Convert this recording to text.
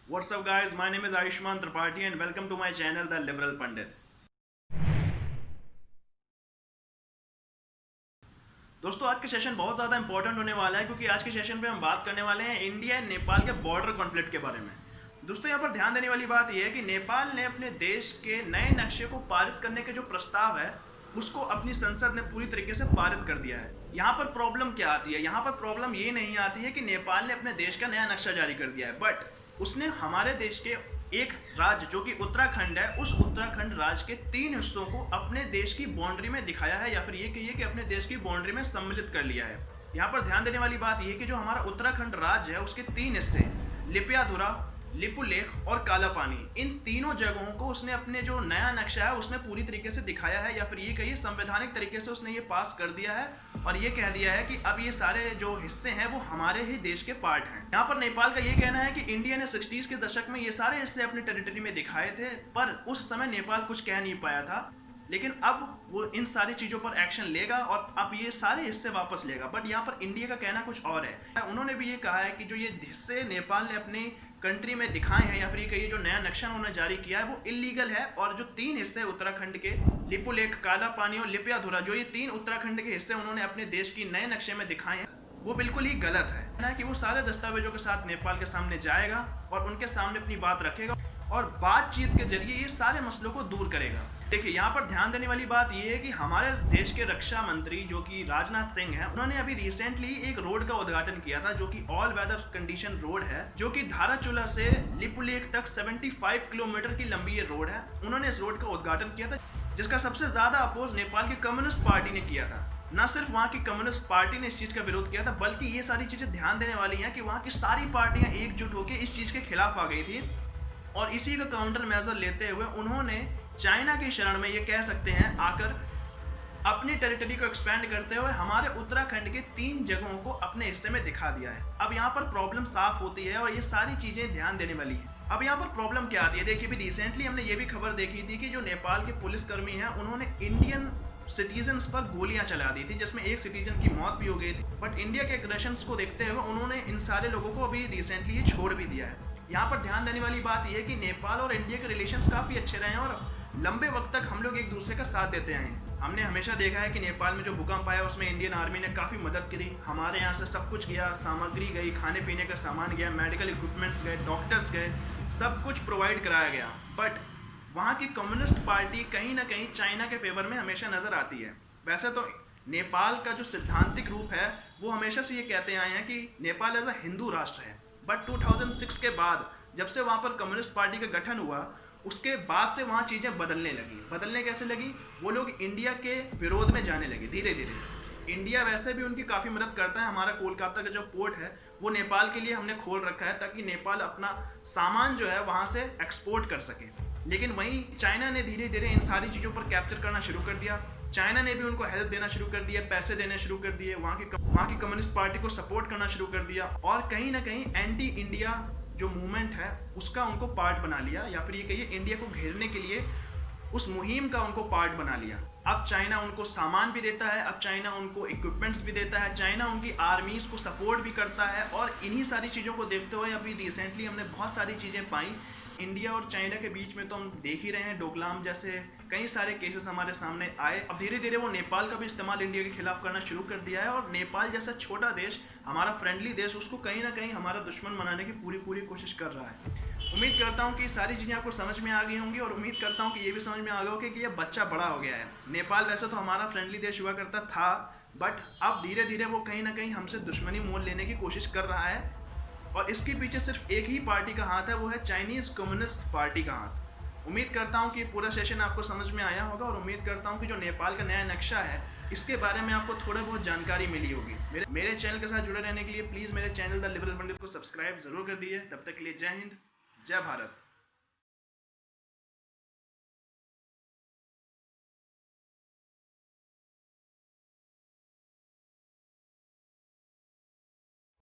What's up guys, my name is Ayushman Tripathi and welcome to my channel The Liberal Pandit। दोस्तों आज का session बहुत ज़्यादा important होने वाला है क्योंकि आज के सेशन पे हम बात करने वाले हैं इंडिया एंड नेपाल के बॉर्डर कॉन्फ्लिक्ट के बारे में। दोस्तों यहाँ पर ध्यान देने वाली बात यह है कि नेपाल ने अपने देश के नए नक्शे को पारित करने के जो प्रस्ताव है उसको अपनी संसद ने पूरी तरीके से पारित कर दिया है। यहाँ पर प्रॉब्लम क्या आती है? यहाँ पर प्रॉब्लम ये नहीं आती है कि नेपाल ने अपने देश का नया नक्शा जारी कर दिया है, बट उसने हमारे देश के एक राज्य जो कि उत्तराखंड है, उस उत्तराखंड राज्य के 3 हिस्सों को अपने देश की बाउंड्री में दिखाया है, या फिर ये कहिए कि अपने देश की बाउंड्री में सम्मिलित कर लिया है। यहाँ पर ध्यान देने वाली बात यह कि जो हमारा उत्तराखंड राज्य है उसके 3 हिस्से लिपियाधुरा, लिपुलेख और काला पानी, इन तीनों जगहों को उसने अपने जो नया नक्शा है उसमें पूरी तरीके से दिखाया है, या फिर ये कहिए संवैधानिक तरीके से उसने ये पास कर दिया है और ये कह दिया है कि अब ये सारे जो हिस्से हैं वो हमारे ही देश के पार्ट हैं। यहाँ पर नेपाल का ये कहना है कि इंडिया ने 60s के दशक में ये सारे हिस्से अपने टेरिटरी में दिखाए थे, पर उस समय नेपाल कुछ कह नहीं पाया था, लेकिन अब वो इन सारी चीज़ों पर एक्शन लेगा और अब ये सारे हिस्से वापस लेगा। बट यहाँ पर इंडिया का कहना कुछ और है। उन्होंने भी ये कहा है कि जो ये हिस्से नेपाल ने अपनी कंट्री में दिखाए हैं, या फिर ये कहिए जो नया नक्शा उन्होंने जारी किया है वो इलीगल है, और जो 3 हिस्से उत्तराखंड के लिपुलेख, काला पानी और लिपियाधुरा, जो ये 3 उत्तराखंड के हिस्से उन्होंने अपने देश की नए नक्शे में दिखाए हैं, वो बिल्कुल ही गलत है ना, कि वो सारे दस्तावेजों के साथ नेपाल के सामने जाएगा और उनके सामने अपनी बात रखेगा और बातचीत के जरिए ये सारे मसलों को दूर करेगा। देखिए यहाँ पर ध्यान देने वाली बात यह है कि हमारे देश के रक्षा मंत्री जो कि राजनाथ सिंह हैं, उन्होंने अभी रिसेंटली एक रोड का उद्घाटन किया था जो कि ऑल वेदर कंडीशन रोड है, जो कि धाराचूला से लिपुलेख तक 75 किलोमीटर की लंबी ये रोड है। उन्होंने इस रोड का उद्घाटन किया था जिसका सबसे ज्यादा अपोज नेपाल की कम्युनिस्ट पार्टी ने किया था। न सिर्फ वहाँ की कम्युनिस्ट पार्टी ने इस चीज़ का विरोध किया था, बल्कि ये सारी चीज़ें ध्यान देने वाली हैं कि वहाँ की सारी पार्टियां एकजुट होकर इस चीज़ के खिलाफ आ गई थी, और इसी का काउंटर मेजर लेते हुए उन्होंने चाइना की शरण में, ये कह सकते हैं, आकर अपनी टेरिटरी को एक्सपेंड करते हुए हमारे उत्तराखंड के 3 जगहों को अपने हिस्से में दिखा दिया है। अब यहाँ पर प्रॉब्लम साफ होती है और ये सारी चीज़ें ध्यान देने वाली है। अब यहाँ पर प्रॉब्लम क्या आती है? देखिए, भी रिसेंटली हमने ये भी खबर देखी थी कि जो नेपाल के पुलिसकर्मी हैं उन्होंने इंडियन सिटीजन्स पर गोलियां चला दी थी, जिसमें एक सिटीजन की मौत भी हो गई थी। बट इंडिया के एग्रेशंस को देखते हुए उन्होंने इन सारे लोगों को अभी रिसेंटली ये छोड़ भी दिया है। यहाँ पर ध्यान देने वाली बात यह है कि नेपाल और इंडिया के रिलेशंस काफ़ी अच्छे रहे हैं और लंबे वक्त तक हम लोग एक दूसरे का साथ देते आए हैं। हमने हमेशा देखा है कि नेपाल में जो भूकंप आया उसमें इंडियन आर्मी ने काफ़ी मदद करी। हमारे यहाँ से सब कुछ गया, सामग्री गई, खाने पीने का सामान गया, मेडिकल इक्विपमेंट्स गए, डॉक्टर्स गए, सब कुछ प्रोवाइड कराया गया। बट वहाँ की कम्युनिस्ट पार्टी कहीं ना कहीं चाइना के फेवर में हमेशा नज़र आती है। वैसे तो नेपाल का जो सिद्धांतिक रूप है वो हमेशा से ये कहते आए हैं कि नेपाल एज अ हिंदू राष्ट्र है, बट 2006 के बाद जब से वहाँ पर कम्युनिस्ट पार्टी का गठन हुआ उसके बाद से वहाँ चीज़ें बदलने लगी। बदलने कैसे लगी? वो लोग इंडिया के विरोध में जाने लगे धीरे धीरे। इंडिया वैसे भी उनकी काफ़ी मदद करता है। हमारा कोलकाता का जो पोर्ट है वो नेपाल के लिए हमने खोल रखा है ताकि नेपाल अपना सामान जो है वहाँ से एक्सपोर्ट कर सके। लेकिन वहीं चाइना ने धीरे धीरे इन सारी चीज़ों पर कैप्चर करना शुरू कर दिया। चाइना ने भी उनको हेल्प देना शुरू कर दिया, पैसे देने शुरू कर दिए, वहाँ की कम्युनिस्ट पार्टी को सपोर्ट करना शुरू कर दिया, और कहीं ना कहीं एंटी इंडिया जो मूवमेंट है उसका उनको पार्ट बना लिया, या फिर ये कहिए इंडिया को घेरने के लिए उस मुहिम का उनको पार्ट बना लिया। अब चाइना उनको सामान भी देता है, अब चाइना उनको इक्विपमेंट्स भी देता है, चाइना उनकी आर्मीज को सपोर्ट भी करता है। और इन्हीं सारी चीज़ों को देखते हुए अभी रिसेंटली हमने बहुत सारी चीज़ें पाई इंडिया और चाइना के बीच में। तो हम देख ही रहे हैं, डोकलाम जैसे कई सारे केसेस हमारे सामने आए। अब धीरे धीरे वो नेपाल का भी इस्तेमाल इंडिया के खिलाफ करना शुरू कर दिया है, और नेपाल जैसा छोटा देश, हमारा फ्रेंडली देश, उसको कहीं ना कहीं हमारा दुश्मन बनाने की पूरी कोशिश कर रहा है। उम्मीद करता हूँ कि सारी चीज़ें आपको समझ में आ गई होंगी, और उम्मीद करता हूँ कि ये भी समझ में आ गया होगा कि ये बच्चा बड़ा हो गया है। नेपाल वैसे तो हमारा फ्रेंडली देश हुआ करता था, बट अब धीरे धीरे वो कहीं ना कहीं हमसे दुश्मनी मोल लेने की कोशिश कर रहा है, और इसके पीछे सिर्फ एक ही पार्टी का हाथ है, वो है चाइनीज़ कम्युनिस्ट पार्टी का हाथ। उम्मीद करता हूँ कि पूरा सेशन आपको समझ में आया होगा, और उम्मीद करता हूँ कि जो नेपाल का नया नक्शा है इसके बारे में आपको थोड़ा बहुत जानकारी मिली होगी। मेरे चैनल के साथ जुड़े रहने के लिए प्लीज़ मेरे चैनल द लिबरल पंडित को सब्सक्राइब जरूर कर दिए। तब तक के लिए जय हिंद, जय भारत।